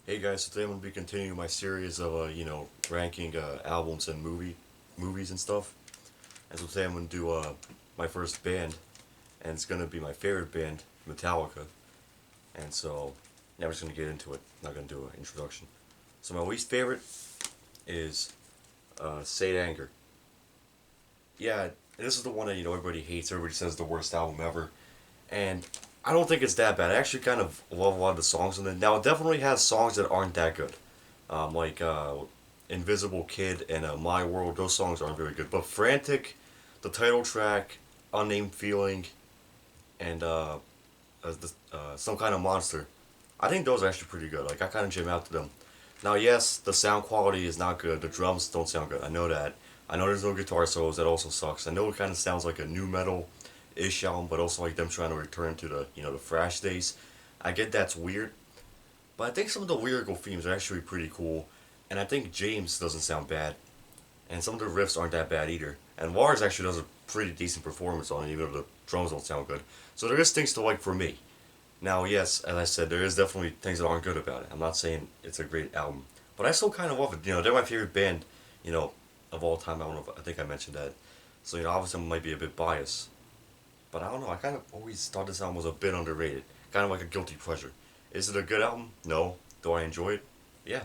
Hey guys, so today I'm gonna be continuing my series of ranking albums and movies and stuff. And so today I'm gonna do my first band, and it's gonna be my favorite band, Metallica. And so now I'm just gonna get into it. I'm not gonna do an introduction. So my least favorite is Saint Anger. Yeah, this is the one that everybody hates. Everybody says the worst album ever, and I don't think it's that bad. I actually kind of love a lot of the songs in it. Now it definitely has songs that aren't that good. Like Invisible Kid and My World, those songs aren't very good. But Frantic, the title track, Unnamed Feeling, and Some Kind of Monster, I think those are actually pretty good. Like, I kind of jam out to them. Now, yes, the sound quality is not good. The drums don't sound good. I know that. I know there's no guitar solos. That also sucks. I know it kind of sounds like a new metal ish album, but also like them trying to return to the thrash days. I get that's weird, but I think some of the lyrical themes are actually pretty cool, and I think James doesn't sound bad, and some of the riffs aren't that bad either. And Lars actually does a pretty decent performance on it, even though the drums don't sound good. So there is things to like for me. Now, yes, as I said, there is definitely things that aren't good about it. I'm not saying it's a great album, but I still kind of love it. They're my favorite band, you know, of all time. I don't know if I think I mentioned that. So obviously I might be a bit biased, but I don't know. I kind of always thought this album was a bit underrated, kind of like a guilty pleasure. Is it a good album? No. Do I enjoy it? Yeah.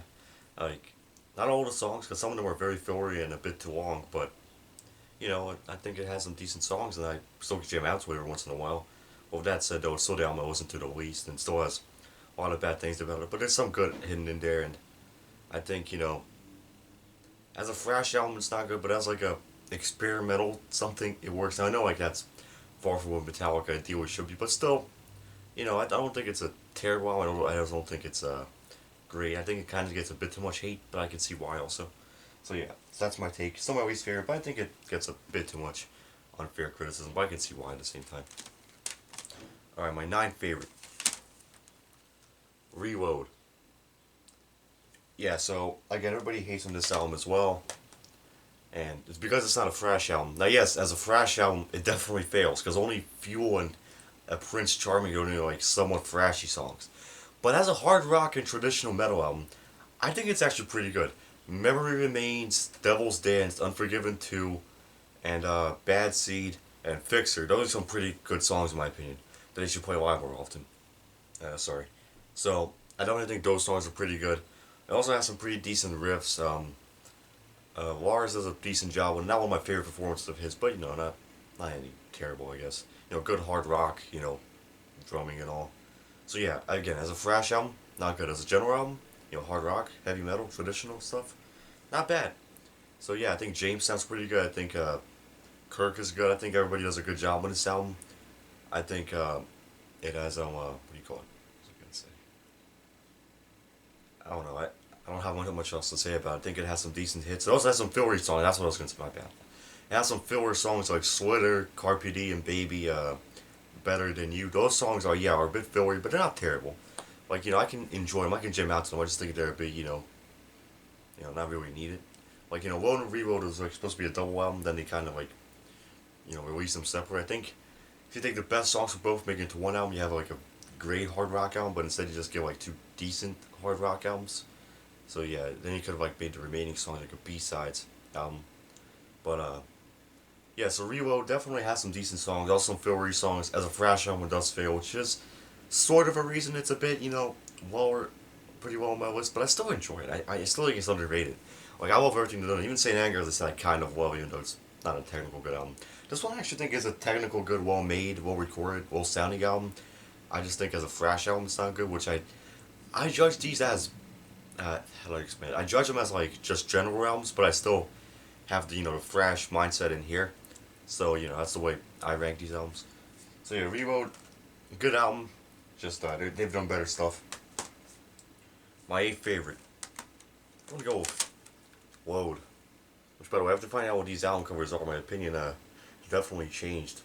Like, not all the songs, because some of them are very fillery and a bit too long, but I think it has some decent songs, and I still can jam out to it every once in a while. Well, with that said, though, it's still the album I listen to the least, and still has a lot of bad things about it, but there's some good hidden in there, and I think, as a thrash album, it's not good, but as like a experimental something, it works. Now, I know, like, that's far from what Metallica ideally should be, but still, I don't think it's a terrible album. I just don't think it's great. I think it kind of gets a bit too much hate, but I can see why also. So yeah, so that's my take. Still my least favorite, but I think it gets a bit too much unfair criticism, but I can see why at the same time. Alright, my ninth favorite. Reload. Yeah, so again, everybody hates on this album as well, and it's because it's not a thrash album. Now, yes, as a thrash album, it definitely fails because only Fuel and Prince Charming are only like somewhat thrashy songs. But as a hard rock and traditional metal album, I think it's actually pretty good. Memory Remains, Devil's Dance, Unforgiven 2, and Bad Seed, and Fixer. Those are some pretty good songs in my opinion that they should play live more often. Sorry. So, I don't think those songs are pretty good. It also has some pretty decent riffs. Lars does a decent job, and not one of my favorite performances of his, but not any terrible, I guess. Good hard rock, drumming and all. So yeah, again, as a thrash album, not good. As a general album, hard rock, heavy metal, traditional stuff, not bad. So yeah, I think James sounds pretty good. I think Kirk is good. I think everybody does a good job on this album. I think it has what do you call it? What was I gonna say? I don't know. I don't have much else to say about it. I think it has some decent hits. It also has some filler songs. That's what I was gonna say. My bad. It has some filler songs like Slitter, Carpe Diem, Baby, Better Than You. Those songs are a bit fillery, but they're not terrible. Like I can enjoy them. I can jam out to them. I just think they're a bit not really needed. Like Load and Reload was like supposed to be a double album. Then they kind of like release them separate. I think if you take the best songs from both, make it into one album, you have like a great hard rock album. But instead, you just get like two decent hard rock albums. So yeah, then you could have like made the remaining songs like a B sides album. But yeah, so Reload definitely has some decent songs, also some fillery songs. As a thrash album, it does fail, which is sort of a reason it's a bit, lower, pretty low on my list, but I still enjoy it. I still think it's underrated. Like, I love everything they're doing. Even St. Anger, as I said, I kind of love, even though it's not a technical good album. This one I actually think is a technical good, well made, well recorded, well sounding album. I just think as a thrash album, it's not good, which I judge these as, how do I explain it? I judge them as, like, just general albums, but I still have the thrash mindset in here. So, that's the way I rank these albums. So, yeah, Reload, good album. Just, they've done better stuff. My eighth favorite. I'm gonna go with Load. Which, by the way, I have to find out what these album covers are. My opinion, definitely changed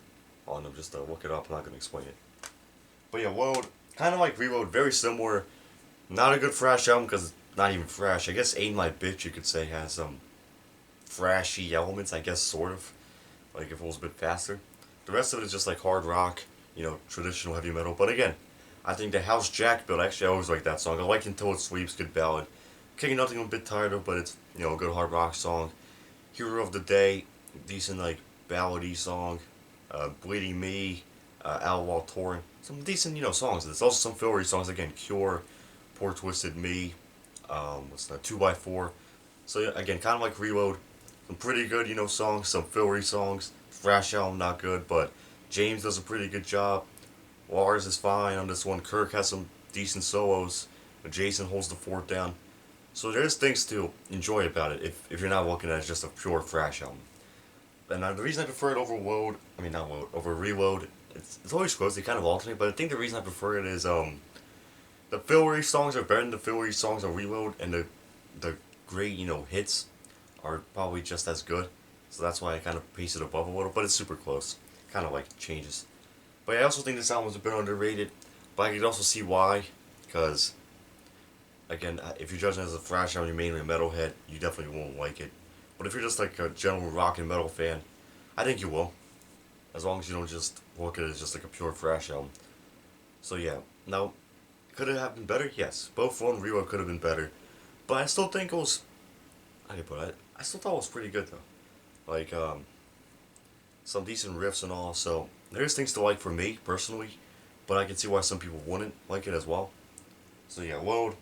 on them. Just look it up. I'm not gonna explain it. But yeah, Load, kind of like Reload, very similar. Not a good thrash album because it's not even thrash. I guess Ain't My Bitch, you could say, has some thrashy elements. I guess, sort of. Like if it was a bit faster. The rest of it is just like hard rock, traditional heavy metal. But again, I think the House Jack build, actually I always like that song. I like Until It Sleeps, good ballad. King Nothing I'm a bit tired of, but it's, a good hard rock song. Hero of the Day, decent like ballady song. Bleeding Me, Outlaw Torrent, some decent, songs. There's also some fillery songs, again, Cure, Poor Twisted Me, what's that, 2x4. So yeah, again, kind of like Reload, some pretty good, songs, some fillery songs. Thrash album, not good, but James does a pretty good job. Lars is fine on this one. Kirk has some decent solos. Jason holds the fort down. So there's things to enjoy about it if you're not looking at it as just a pure thrash album. And the reason I prefer it over Load, I mean not Load, over Reload, it's always close. They kind of alternate, but I think the reason I prefer it is the fillery songs are better than the fillery songs on Reload, and the great hits are probably just as good. So that's why I kind of pace it above a little, but it's super close. Kind of like changes. But I also think this album is a bit underrated, but I could also see why, because again, if you're judging it as a thrash album, you're mainly a metalhead, you definitely won't like it. But if you're just like a general rock and metal fan, I think you will, as long as you don't just look at it as just like a pure thrash album. So yeah, now, could it have been better? Yes, both One Reload could have been better, but I still think it was, I can put it, I still thought it was pretty good though. Like, some decent riffs and all, so there's things to like for me, personally, but I can see why some people wouldn't like it as well. So yeah, Load,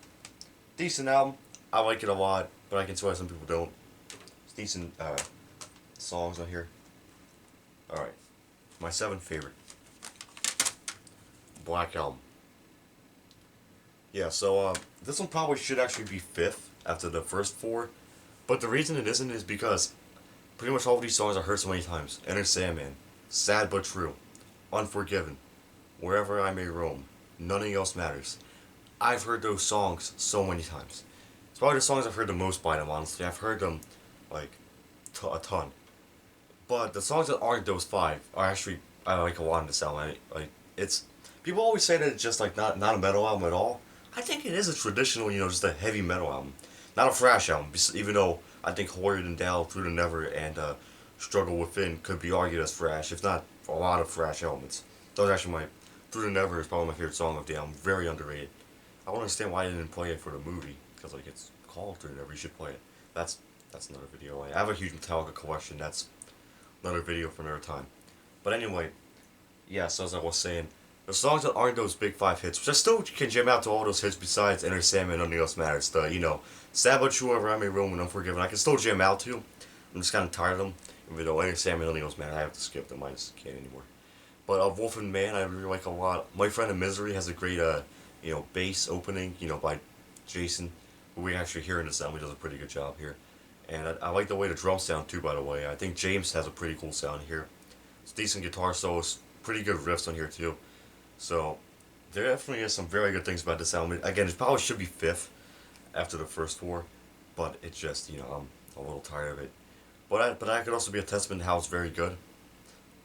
decent album, I like it a lot, but I can see why some people don't. It's decent songs on here. Alright, my seventh favorite, Black Album. Yeah, so this one probably should actually be fifth after the first four, but the reason it isn't is because pretty much all of these songs I heard so many times. Enter Sandman, Sad But True, Unforgiven, Wherever I May Roam, Nothing Else Matters. I've heard those songs so many times. It's probably the songs I've heard the most by them, honestly. I've heard them, like, a ton. But the songs that aren't those five are actually, I like a lot in this album. It's, people always say that it's just, like, not a metal album at all. I think it is a traditional, just a heavy metal album. Not a thrash album, even though I think Holier Than Thou, Through the Never, and Struggle Within could be argued as thrash, if not a lot of thrash elements. Those are actually Through the Never is probably my favorite song of the album, very underrated. I don't understand why I didn't play it for the movie, because like it's called Through the Never, you should play it. That's another video. I have a huge Metallica collection, that's another video for another time. But anyway, yeah, so as I was saying, the songs that aren't those big five hits, which I still can jam out to all those hits besides Enter Sandman and Nothing Else Matters, Sad But True, Wherever I May Roam, and Unforgiven, I can still jam out to. I'm just kind of tired of them. Even though Enter Sandman and Nothing Else Matters, I have to skip them, I just can't anymore. But Wolf and Man, I really like a lot. My Friend in Misery has a great, bass opening, by Jason, who we actually hear in this album. He does a pretty good job here. And I like the way the drums sound too, by the way. I think James has a pretty cool sound here. It's decent guitar solos, pretty good riffs on here too. So there definitely is some very good things about this album. Again, it probably should be fifth after the first four, but it's just, I'm a little tired of it. But that could also be a testament to how it's very good.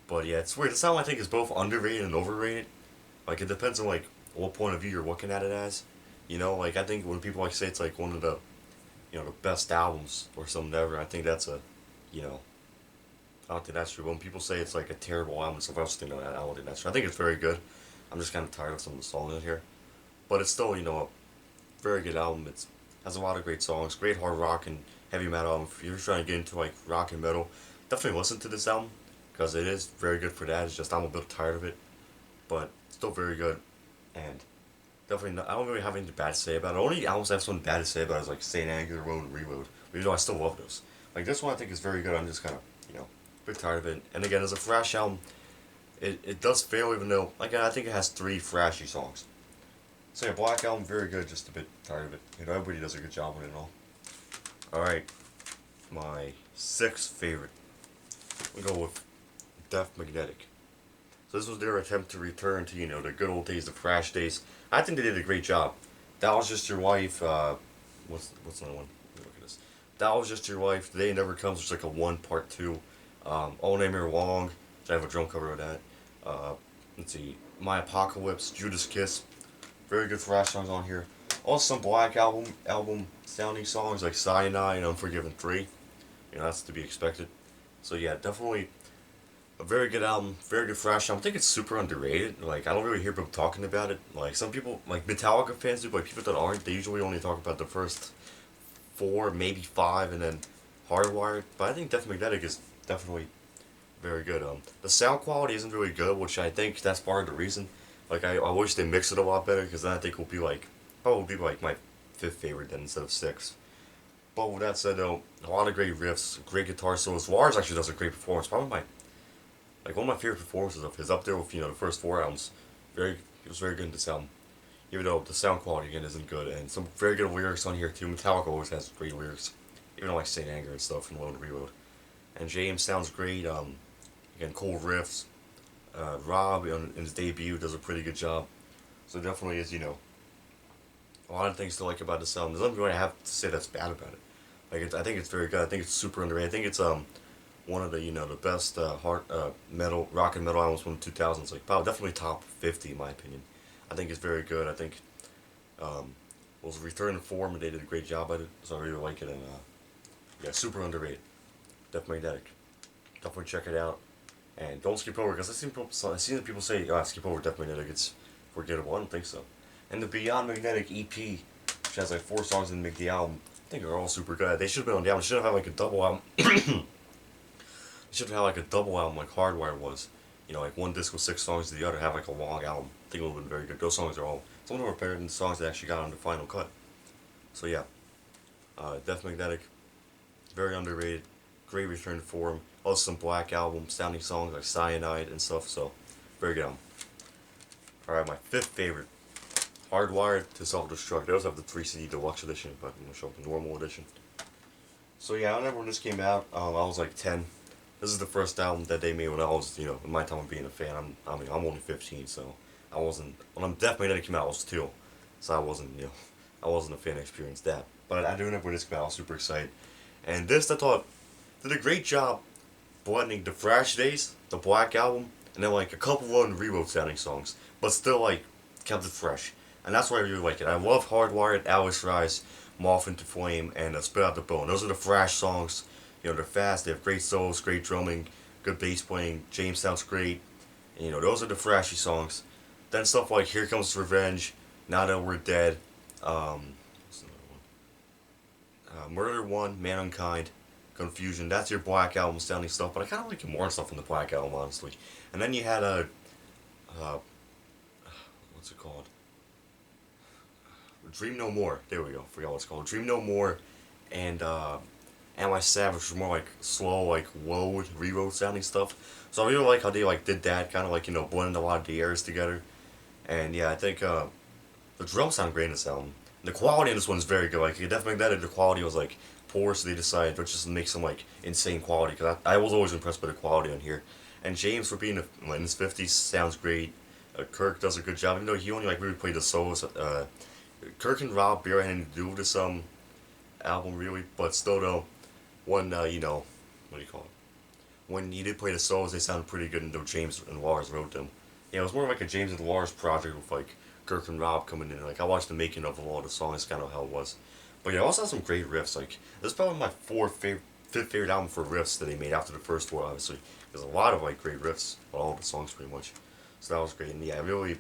But yeah, it's weird. This album I think is both underrated and overrated. Like it depends on like what point of view you're looking at it as. Like I think when people like say it's like one of the the best albums or something ever, I think that's I don't think that's true. When people say it's like a terrible album, something else think that I don't think that's true. I think it's very good. I'm just kind of tired of some of the songs in here, but it's still a very good album. It has a lot of great songs, great hard rock and heavy metal album. If you're trying to get into like rock and metal, definitely listen to this album because it is very good for that. It's just I'm a bit tired of it, but still very good, and definitely not, I don't really have anything bad to say about it. The only albums I have something bad to say about is like Saint Anger, Road, and Reload. Even though I still love those. Like this one I think is very good. I'm just kind of a bit tired of it. And again, as a thrash album, it does fail even though again I think it has 3 thrashy songs. So yeah, Black Album, very good, just a bit tired of it. Everybody does a good job with it and all. Alright, my 6th favorite. We'll go with Death Magnetic. So this was their attempt to return to, the good old days, the thrash days. I think they did a great job. That Was Just Your Wife, what's another one? Look at this. That Was Just Your Wife, The Day Never Comes, which is like a 1 part 2. All Name Her Long, which I have a drum cover of that. Let's see, My Apocalypse, Judas Kiss. Very good thrash songs on here. Also some Black album sounding songs like Cyanide and Unforgiven 3. That's to be expected. So yeah, definitely A very good album, very good thrash album. I think it's super underrated. Like I don't really hear people talking about it. Like some people, like Metallica fans do, but people that aren't, they usually only talk about the first four, maybe five, and then Hardwired. But I think Death Magnetic is definitely very good. The sound quality isn't really good, which I think that's part of the reason. Like I wish they mixed it a lot better, because then I think it will be like probably be like my fifth favorite then instead of six. But with that said, though, a lot of great riffs, great guitar solos. Lars actually does a great performance. Probably my like one of my favorite performances of his, up there with the first four albums. He was very good in this album, even though the sound quality again isn't good, and some very good lyrics on here too. Metallica always has great lyrics, even though like Saint Anger and stuff and Load and Reload. And James sounds great. Again, cool riffs. Rob in his debut does a pretty good job. So it definitely is a lot of things to like about this album. There's nothing really I have to say that's bad about it. Like I think it's very good. I think it's super underrated. I think it's one of the the best hard metal rock and metal albums from the 2000s. Like probably definitely top 50 in my opinion. I think it's very good. I think was return to form and they did a great job at it. So I really like it and yeah, super underrated. Definitely magnetic. Definitely check it out and don't skip over because I've seen the people say skip over Death Magnetic. It's forgettable. I don't think so. And the Beyond Magnetic EP, which has like four songs in the album, I think they're all super good. They should have been on the album. They should have had like a double album. They should have had like a double album like Hardwire was. Like one disc with six songs to the other, have like a long album. I think it would have been very good. Those songs are all, some of them are better than the songs they actually got on the final cut. So yeah, Death Magnetic, very underrated. Great return to form. Also some Black Album sounding songs like Cyanide and stuff. So very good album. Alright, my fifth favorite, Hardwired to Self-Destruct. They also have the 3 CD deluxe edition, but I'm going to show up the normal edition. So yeah, I remember when this came out, I was like 10. This is the first album that they made when I was, in my time of being a fan. I'm only 15, so I wasn't, when Death Magnetic came out, I was 2. So I wasn't a fan to experience that. But I do remember when this came out, I was super excited. And this, I thought, did a great job blending the thrash days, the Black Album, and then like a couple of re-wrote sounding songs, but still like kept it fresh. And that's why I really like it. I love Hardwired, Alice Rise, Moth into Flame, and Spit Out the Bone. Those are the thrash songs. They're fast, they have great solos, great drumming, good bass playing, James sounds great. And, those are the thrashy songs. Then stuff like Here Comes Revenge, Now That We're Dead, what's another one? Murder One, Man Unkind, Confusion. That's your Black Album sounding stuff, but I kind of like more stuff from the Black Album, honestly. And then you had what's it called? Dream No More. There we go. Forgot what it's called. Dream No More, and Am I Savage was more like slow, like low, re-road sounding stuff. So I really like how they like did that, kind of like blended a lot of the eras together. And yeah, I think the drums sound great in this album. The quality in this one is very good. Like definitely that the quality was like poor, so they decided to just make some like insane quality. Because I was always impressed by the quality on here. And James, for being in his 50s, sounds great. Kirk does a good job, even though he only like really played the solos. Kirk and Rob barely had anything to do with this album really, but still though, when what do you call it? When he did play the solos, they sounded pretty good, and though James and Lars wrote them. Yeah, it was more like a James and Lars project with like Kirk and Rob coming in. Like I watched the making of all the songs, kind of how it was. But yeah, it also has some great riffs. Like this is probably my fifth favorite album for riffs that they made after the first four. Obviously, there's a lot of like great riffs on all the songs pretty much. So that was great, and yeah, I really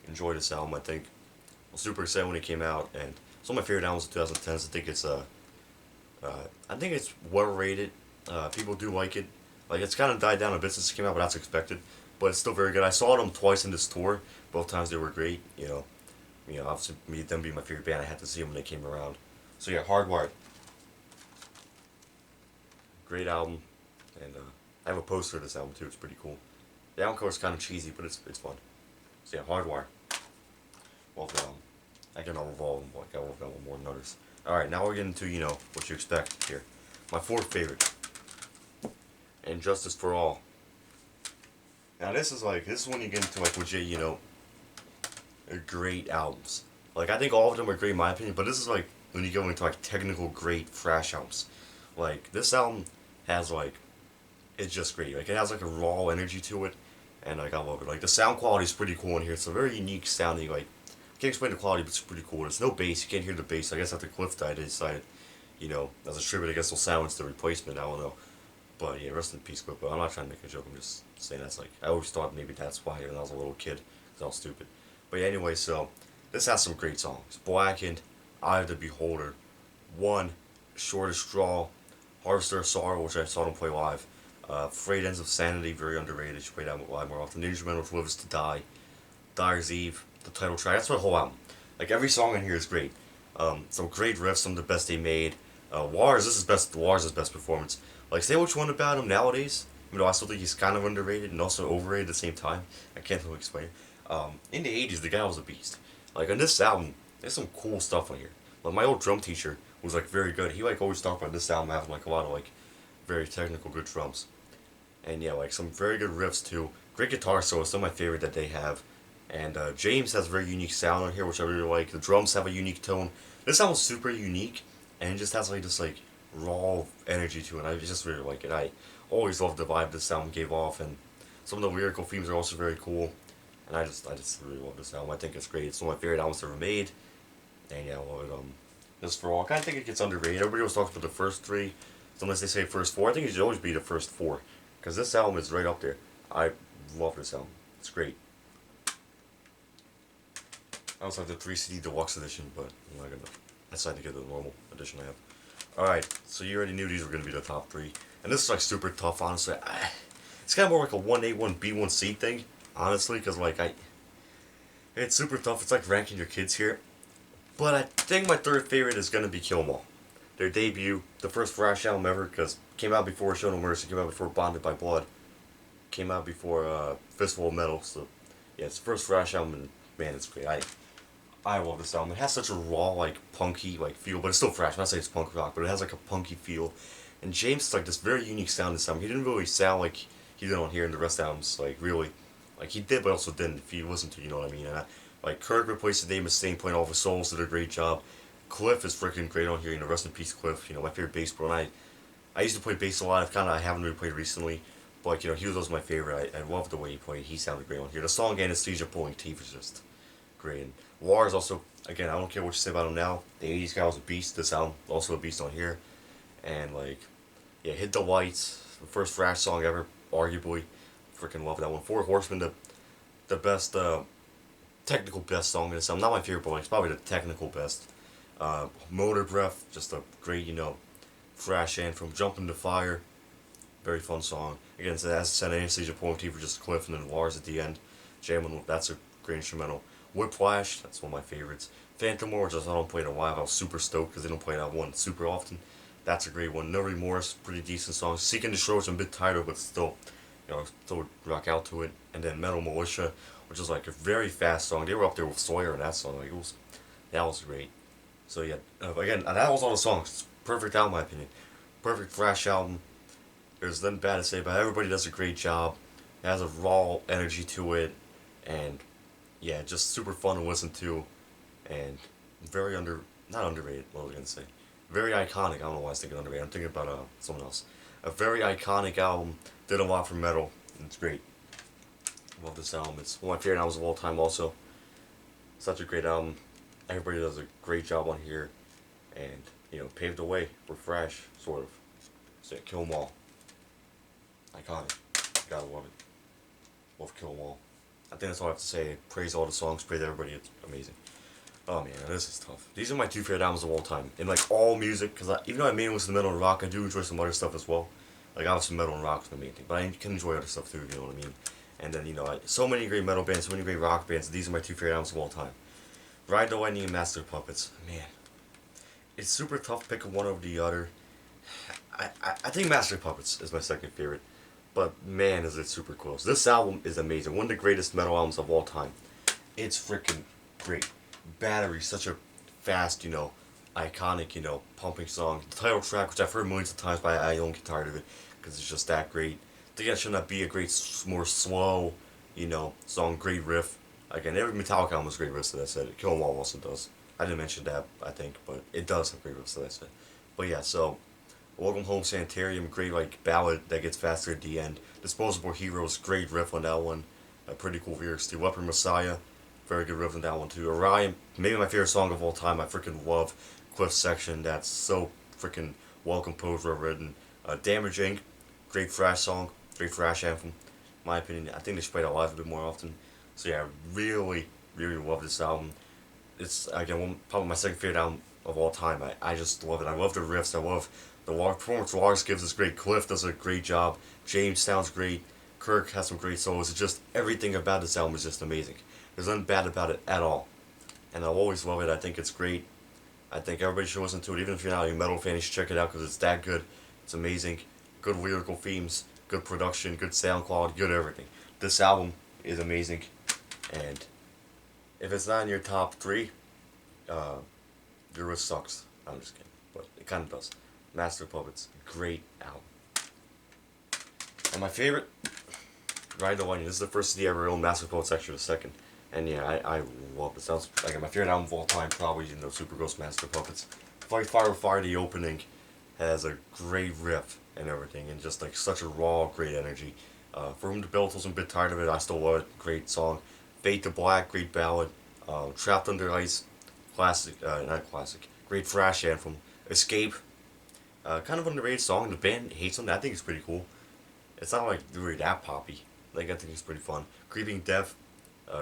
enjoyed this album. I think I was super excited when it came out, and it's one of my favorite albums of 2010s. I think it's well rated. People do like it. Like it's kind of died down a bit since it came out, but that's expected. But it's still very good. I saw them twice in this tour. Both times they were great. Obviously them being my favorite band, I had to see them when they came around. So yeah, Hardwired, great album, and I have a poster of this album too. It's pretty cool. The album cover is kind of cheesy, but it's fun. So yeah, Hardwire. Well, I can revolve them, like I love that one more than others. Alright, now we're getting to, what you expect here. My fourth favorite. And Justice for All. Now this is when you get into like legit, great albums. Like I think all of them are great in my opinion, but this is like when you go into like technical great thrash albums. Like this album has like, it's just great. Like it has like a raw energy to it, and like I love it. Like the sound quality is pretty cool in here. It's a very unique sounding, like I can't explain the quality, but it's pretty cool. There's no bass. You can't hear the bass. I guess after Cliff died, they decided, as a tribute, I guess they'll silence the replacement. I don't know. But yeah, rest in peace, Cliff. But I'm not trying to make a joke. I'm just saying that's like I always thought maybe that's why when I was a little kid, because I was stupid. But yeah, anyway, so this has some great songs. Blackened, Eye of the Beholder, One, Shortest Straw, Harvester of Sorrow, which I saw them play live. Frayed Ends of Sanity, very underrated. You should play that live more often. Ninja Man with Lives to Die, Dyer's Eve, the title track. That's my whole album. Like every song in here is great. Some great riffs, some of the best they made. Wars, this is best. Wars' best performance. Like, say what you want about him nowadays. You know, I still think he's kind of underrated and also overrated at the same time. I can't really explain. In the '80s, the guy was a beast. Like on this album, there's some cool stuff on here. Like my old drum teacher was like very good. He like always talked about this album having like a lot of like very technical good drums. And yeah, like some very good riffs too. Great guitar solos, some of my favorite that they have. And James has a very unique sound on here, which I really like. The drums have a unique tone. This album's super unique, and it just has like this like raw energy to it. I just really like it. I always loved the vibe this album gave off, and some of the lyrical themes are also very cool. And I just really love this album. I think it's great. It's one of my favorite albums ever made. And yeah, I love it. Just for all, I kind of think it gets underrated. Everybody always talks about the first three, so unless they say first four, I think it should always be the first four, because this album is right up there. I love this album. It's great. I also have the 3 CD deluxe edition, but I'm not gonna. I decided to get the normal edition I have. Alright, so you already knew these were gonna be the top three. And this is like super tough, honestly. It's kind of more like a 1A, 1B, 1C thing, honestly, because like it's super tough. It's like ranking your kids here. But I think my third favorite is gonna be Kill 'Em All. Their debut, the first thrash album ever, because came out before Show No Mercy, came out before Bonded by Blood, came out before Fistful of Metal. So yeah, it's the first thrash album, and man, it's great. I love this album. It has such a raw, like, punky, like, feel, but it's still thrash. I'm not saying it's punk rock, but it has, like, a punky feel. And James is, like, this very unique sound this album. He didn't really sound like he did on here in the rest of the albums, like, really. Like, he did, but also didn't, if you listen to, you know what I mean? And like, Kirk replaced the name of Sting, playing all of his souls, did a great job. Cliff is freaking great on here, you know, rest in peace, Cliff. You know, my favorite bass player. And I used to play bass a lot. I haven't really played recently. But, like, you know, he was always my favorite. I loved the way he played. He sounded great on here. The song Anesthesia Pulling Teeth is just great. And Lars also, again, I don't care what you say about him now. The '80s guy was a beast. This album, also a beast on here. And like, yeah, Hit the Lights, the first thrash song ever, arguably. Freaking love that one. Four Horsemen, the best, technical best song in this album. Not my favorite, but like, it's probably the technical best. Motor Breath, just a great, you know, thrash anthem. Jump into Fire, very fun song. Again, as I said, Anesthesia Pulling Teeth for just Cliff, and then Lars at the end. Jamming, that's a great instrumental. Whiplash, that's one of my favorites. Phantom War, just I don't play in a while. I was super stoked because they don't play that one super often. That's a great one. No Remorse, pretty decent song. Seek and Destroy is a bit tighter, but still, you know, still rock out to it. And then Metal Militia, which is like a very fast song. They were up there with Sawyer in that song. Like that was great. So yeah, again, and that was all the songs. It's perfect album, in my opinion. Perfect thrash album. There's nothing bad to say about it. Everybody does a great job. It has a raw energy to it, and yeah, just super fun to listen to, and very not underrated, what was I gonna say? Very iconic, I don't know why I was thinking underrated, I'm thinking about someone else. A very iconic album, did a lot for metal, and it's great. Love this album, it's one of my favorite albums of all time also. Such a great album, everybody does a great job on here, and, you know, paved the way for thrash, sort of. So yeah, Kill 'Em All. Iconic, gotta love it. Love Kill 'Em All. I think that's all I have to say. Praise all the songs, praise everybody, it's amazing. Oh man, this is tough. These are my two favorite albums of all time. In like all music, because even though I mainly listen to metal and rock, I do enjoy some other stuff as well. Like obviously metal and rock is the main thing, but I can enjoy other stuff too, you know what I mean? And then, you know, so many great metal bands, so many great rock bands, these are my two favorite albums of all time. Ride the Lightning and Master of Puppets. Man, it's super tough picking one over the other. I think Master of Puppets is my second favorite. But man, is it super close. This album is amazing. One of the greatest metal albums of all time. It's freaking great. Battery, such a fast, you know, iconic, you know, pumping song. The title track, which I've heard millions of times, but I don't get tired of it because it's just that great. I think that should not be a great, more slow, you know, song. Great riff. Again, every Metallica album has great riffs that I said. Kill 'Em All also does. I didn't mention that, I think, but it does have great riffs that I said. But yeah, so Welcome Home Sanitarium, great like ballad that gets faster at the end. Disposable Heroes, great riff on that one. Pretty cool lyrics too. Weapon Messiah, very good riff on that one too. Orion, maybe my favorite song of all time. I freaking love Cliff's section. That's so freaking well composed, well written. Damage Inc., great thrash song, great thrash anthem. In my opinion, I think they should play that live a bit more often. So yeah, I really, really love this album. It's again probably my second favorite album of all time. I just love it. I love the riffs. I love the performance. Lars gives us great. Cliff does a great job. James sounds great. Kirk has some great solos. It's just everything about this album is just amazing. There's nothing bad about it at all, and I'll always love it. I think it's great. I think everybody should listen to it, even if you're not a metal fan. You should check it out because it's that good. It's amazing. Good lyrical themes, good production, good sound quality, good everything. This album is amazing, and if it's not in your top three, uh, your list sucks. I'm just kidding, but it kind of does. Master of Puppets, great album. And my favorite, Ride the Lightning. This is the first CD I ever owned. Master of Puppets actually the second. And yeah, I love it. Sounds like my favorite album of all time, probably Super Ghost Master of Puppets. Fight Fire with Fire, the opening, has a great riff and everything, and just like such a raw, great energy. For Whom the Bell Tolls, I'm a bit tired of it. I still love it. Great song. Fade to Black, great ballad. Trapped Under Ice, classic, not classic, great thrash anthem. Escape, kind of underrated song. The band hates on that. I think it's pretty cool. It's not like really that poppy. Like I think it's pretty fun. Creeping Death,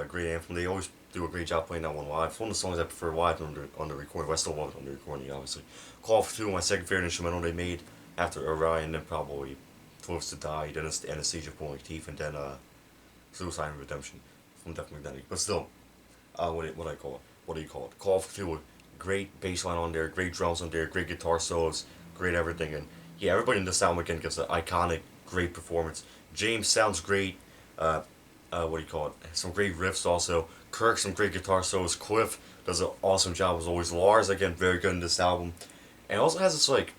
great anthem. They always do a great job playing that one live. It's one of the songs I prefer live on the recording. But I still love it on the recording, obviously. Call for Two, my second favorite instrumental they made after Orion, then probably Close to Die, then Anesthesia Pulling Teeth, and then Suicide and Redemption from Death Magnetic. But still, what I call it? What do you call it? Call for Two, great bass line on there, great drums on there, great guitar solos, great everything, and yeah, everybody in this album again gets an iconic, great performance. James sounds great. What do you call it? Some great riffs also. Kirk, some great guitar solos. Cliff does an awesome job as always. Lars again, very good in this album, and it also has this like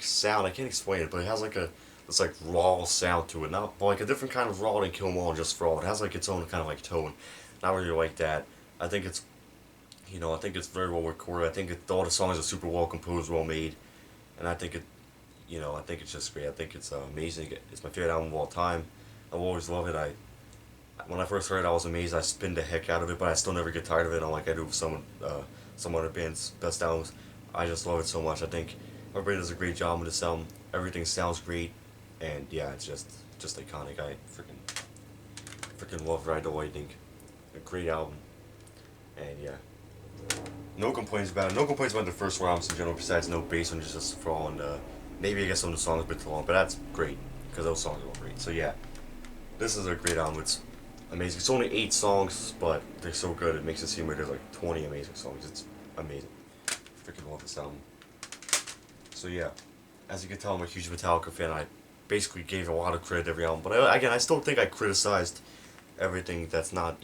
sound. I can't explain it, but it has like this like raw sound to it. Not like a different kind of raw than Kill 'Em All and Just For All. It has like its own kind of like tone. Not really like that. I think it's I think it's very well recorded. I think all the songs are super well composed, well made, and I think I think it's just great. I think it's amazing. It's my favorite album of all time. I've always loved it. When I first heard it, I was amazed. I spin the heck out of it, but I still never get tired of it. Unlike I do with some other bands' best albums. I just love it so much. I think everybody does a great job with this album. Everything sounds great, and yeah, it's just iconic. I freaking love Ride the Lightning. A great album, and yeah. No complaints about it. No complaints about the first four albums in general, besides no bass on Just For All, and maybe I guess some of the songs a bit too long, but that's great, because those songs are all great. So yeah, this is a great album. It's amazing. It's only 8 songs, but they're so good, it makes it seem like there's like 20 amazing songs. It's amazing. Freaking love this album. So yeah, as you can tell, I'm a huge Metallica fan. I basically gave a lot of credit to every album, but again, I still think I criticized everything that's not,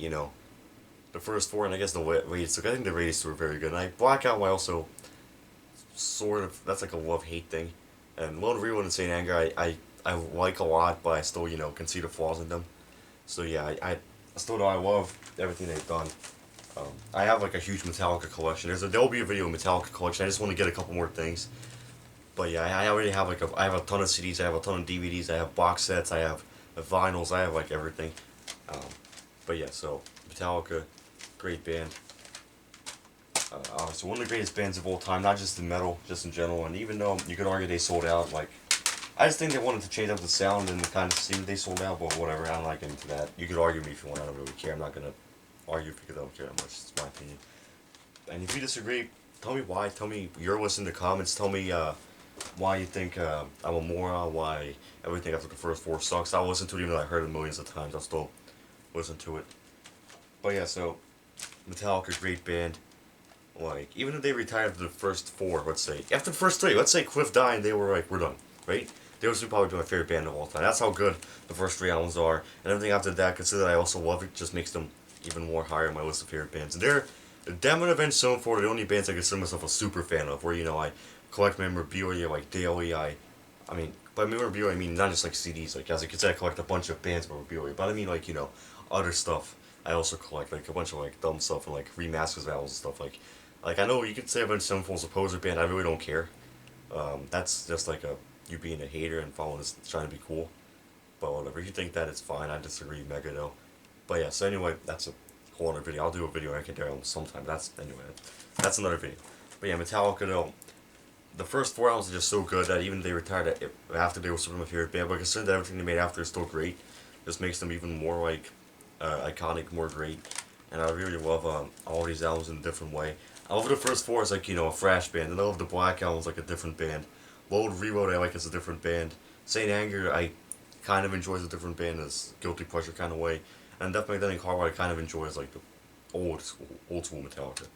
the first 4, and I guess the Radius. I think the Radius were very good. And Blackout, I also sort of, that's like a love-hate thing. And Lone Real and Saint Anger, I like a lot, but I still, can see the flaws in them. So yeah, I still though I love everything they've done. I have like a huge Metallica collection. There'll be a video of Metallica collection. I just want to get a couple more things. But yeah, I already have I have a ton of CDs. I have a ton of DVDs. I have box sets. I have vinyls. I have like everything. But yeah, so Metallica, great band. Obviously one of the greatest bands of all time, not just in metal, just in general. And even though you could argue they sold out, like I just think they wanted to change up the sound and kind of see they sold out, but whatever. I don't like into that. You could argue with me if you want. I don't really care. I'm not gonna argue because I don't care that much. It's my opinion. And if you disagree, tell me why. Tell me your list in the comments. Tell me why you think I'm a moron. Why everything after the first 4 sucks. I'll listen to it even though I heard it millions of times. I'll still listen to it. But yeah, so Metallica, great band. Like even if they retired after the first 4, let's say after the first 3, let's say Cliff died and they were like, we're done, right? They would probably be my favorite band of all time. That's how good the first 3 albums are, and everything after that, consider that I also love it, just makes them even more higher on my list of favorite bands. And them and Avenged Sevenfold are the only bands I consider myself a super fan of, where I collect memorabilia like daily. I mean, by memorabilia I mean not just like CDs. Like as I could say, I collect a bunch of bands memorabilia, but I mean like other stuff. I also collect like a bunch of like dumb stuff and like remasters of albums and stuff like. Like I know you could say Avenged Sevenfold's a poser band. I really don't care. That's just like you being a hater and following this, trying to be cool. But whatever, if you think that, it's fine. I disagree mega though. But yeah, so anyway, that's a whole other video. I'll do a video I can do sometime. That's another video. But yeah, Metallica though, the first four albums are just so good that even if they retired after, they were sort of my favorite band. But considering that everything they made after is still great, just makes them even more like iconic, more great. And I really love all these albums in a different way. I love the first four as like a thrash band, and I love the Black Album as like a different band. Load Reload I like as a different band. Saint Anger I kind of enjoy as a different band, as guilty pleasure kind of way. And Death Magnetic Hardwire I kind of enjoy as like the old school Metallica.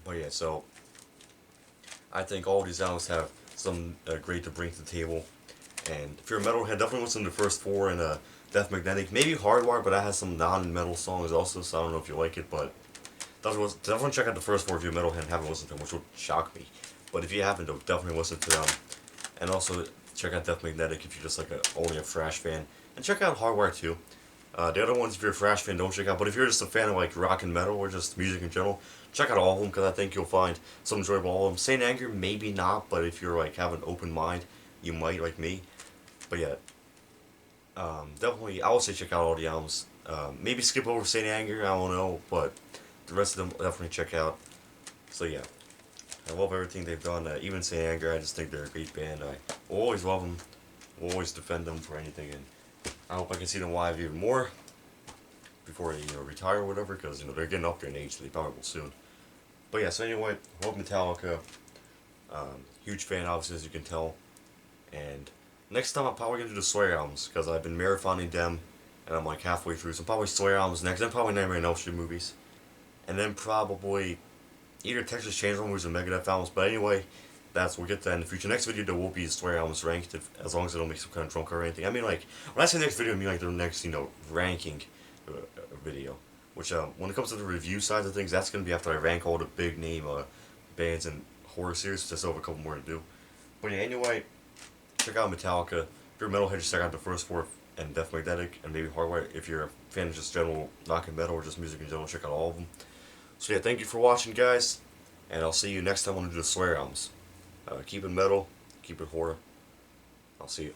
But yeah, so I think all of these albums have some great to bring to the table. And if you're a metalhead, definitely listen to the first four and Death Magnetic. Maybe Hardwire, but that has some non-metal songs also, so I don't know if you like it. But definitely check out the first four if you're a metalhead and haven't listened to them, which would shock me. But if you haven't, though, definitely listen to them. And also check out Death Magnetic if you're just like only a thrash fan. And check out Hardwire too. The other ones, if you're a thrash fan, don't check out. But if you're just a fan of like rock and metal or just music in general, check out all of them because I think you'll find some enjoyable all of them. Saint Anger, maybe not, but if you're like have an open mind, you might like me. But yeah, definitely I would say check out all the albums. Maybe skip over Saint Anger, I don't know, but the rest of them definitely check out. So yeah, I love everything they've done. Even Saint Anger, I just think they're a great band. I will always love them, will always defend them for anything, and I hope I can see them live even more before they retire or whatever, because they're getting up there in age, so they probably will soon. But yeah, so anyway, love Metallica. Huge fan, obviously, as you can tell. And next time I'm probably gonna do the Slayer albums because I've been marathoning them, and I'm like halfway through. So probably Slayer albums next. Then probably Nightmare on Elm Street movies, and then probably either Texas Chainsaw movies or Megadeth albums. But anyway, we'll get to that in the future. Next video there will be Slayer albums ranked, as long as I don't make some kind of drunk or anything. I mean, like when I say next video, I mean like the next ranking video. Which when it comes to the review side of things, that's gonna be after I rank all the big name bands and horror series. Just still have a couple more to do. But yeah, anyway, check out Metallica. If you're a metalhead, just check out the first four and Death Magnetic and maybe Hardwire. If you're a fan of just general rock and metal or just music in general, check out all of them. So yeah, thank you for watching, guys, and I'll see you next time when we do the Slayer albums. Keep it metal, keep it horror. I'll see you.